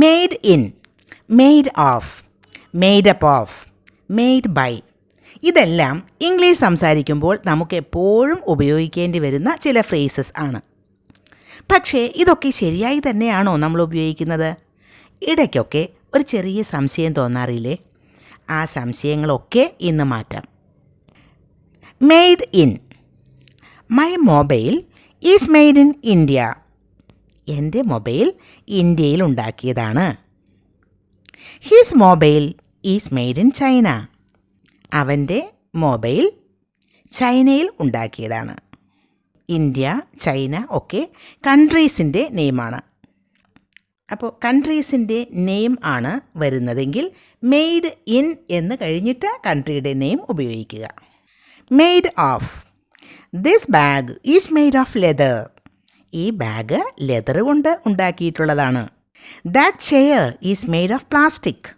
Made in, made of, made up of, made by. ഇതെല്ലാം English സംസാരിക്കുമ്പോൾ നമുക്ക് എപ്പോഴും ഉപയോഗിക്കേണ്ടി വരുന്ന ചില ഫ്രേസസ് ആണ്. പക്ഷേ ഇതൊക്കെ ശരിയായി തന്നെയാണോ നമ്മൾ ഉപയോഗിക്കുന്നത്? ഇടയ്ക്കൊക്കെ ഒരു ചെറിയ സംശയം തോന്നാറില്ലേ? ആ സംശയങ്ങളൊക്കെ ഇന്ന് മാറ്റാം. Made in. My mobile is made in India. എൻ്റെ മൊബൈൽ ഇന്ത്യയിൽ ഉണ്ടാക്കിയതാണ്. His mobile is made in China. അവൻ്റെ മൊബൈൽ ചൈനയിൽ ഉണ്ടാക്കിയതാണ്. ഇന്ത്യ, ചൈന ഒക്കെ കൺട്രീസിൻ്റെ നെയിമാണ്. അപ്പോൾ കൺട്രീസിൻ്റെ നെയിം ആണ് വരുന്നതെങ്കിൽ മെയ്ഡ് ഇൻ എന്ന് കഴിഞ്ഞിട്ട് കൺട്രിയുടെ നെയിം ഉപയോഗിക്കുക. Made of. This bag is made of leather. ഈ ബാഗ് ലെതർ കൊണ്ട് ഉണ്ടാക്കിയിട്ടുള്ളതാണ്. That chair is made of plastic.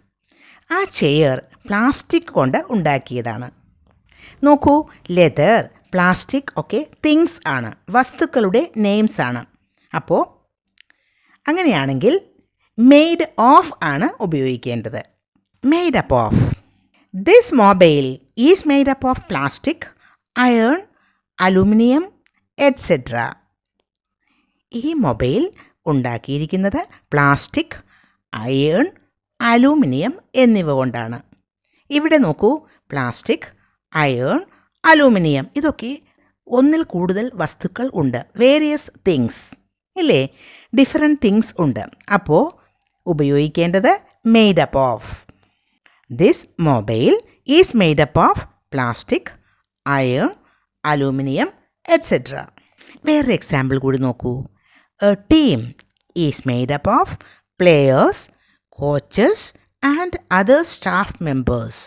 ആ ചെയർ പ്ലാസ്റ്റിക് കൊണ്ട് ഉണ്ടാക്കിയതാണ്. നോക്കൂ, ലെതർ, പ്ലാസ്റ്റിക് ഒക്കെ തിങ്സ് ആണ്, വസ്തുക്കളുടെ നെയിംസ് ആണ്. അപ്പോൾ അങ്ങനെയാണെങ്കിൽ മെയ്ഡ് ഓഫ് ആണ് ഉപയോഗിക്കേണ്ടത്. Made up of. This mobile is made up of plastic, iron, aluminium et cetera. ഈ മൊബൈൽ ഉണ്ടാക്കിയിരിക്കുന്നത് പ്ലാസ്റ്റിക്, അയൺ, അലൂമിനിയം എന്നിവ കൊണ്ടാണ്. ഇവിടെ നോക്കൂ, പ്ലാസ്റ്റിക്, അയൺ, അലൂമിനിയം ഇതൊക്കെ ഒന്നിൽ കൂടുതൽ വസ്തുക്കൾ ഉണ്ട്. വേരിയസ് തിങ്സ് ഇല്ലേ, ഡിഫറെൻറ്റ് തിങ്സ് ഉണ്ട്. അപ്പോൾ ഉപയോഗിക്കേണ്ടത് made up of. This mobile is made up of plastic, iron, aluminium etcetera. വേറൊരു എക്സാമ്പിൾ കൂടി നോക്കൂ. A team is made up of players, coaches and other staff members.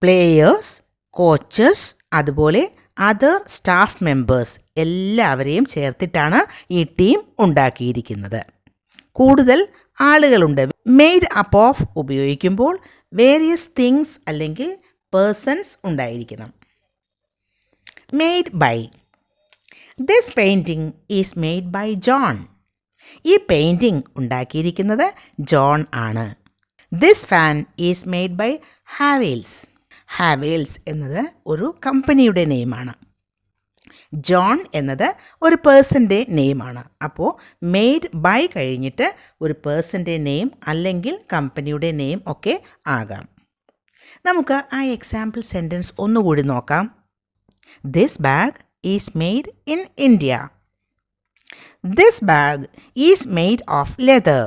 Players, coaches, അതുപോലെ other staff members എല്ലാവരെയും ചേർത്തിട്ടാണ് ഈ team ഉണ്ടാക്കിയിരിക്കുന്നത്. കൂടുതൽ ആളുകളുണ്ട്. മെയ്ഡ് അപ്പ് ഓഫ് ഉപയോഗിക്കുമ്പോൾ വേരിയസ് തിങ്സ് അല്ലെങ്കിൽ പേഴ്സൺസ് ഉണ്ടായിരിക്കണം. Made by. This painting is made by John. ഈ പെയിൻറ്റിംഗ് ഉണ്ടാക്കിയിരിക്കുന്നത് ജോൺ ആണ്. This fan is made by Havells. Havells എന്നത് ഒരു കമ്പനിയുടെ നെയിമാണ്. ജോൺ എന്നത് ഒരു പേഴ്സൻ്റെ നെയിമാണ്. അപ്പോൾ മെയ്ഡ് ബൈ കഴിഞ്ഞിട്ട് ഒരു പേഴ്സൻ്റെ നെയിം അല്ലെങ്കിൽ കമ്പനിയുടെ നെയിം ഒക്കെ ആകാം. നമുക്ക് ആ എക്സാമ്പിൾ സെൻറ്റൻസ് ഒന്നുകൂടി നോക്കാം. This bag is made in India. This bag is made of leather.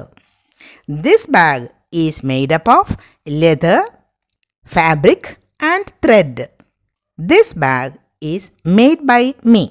This bag is made up of leather, fabric and thread. This bag is made by me.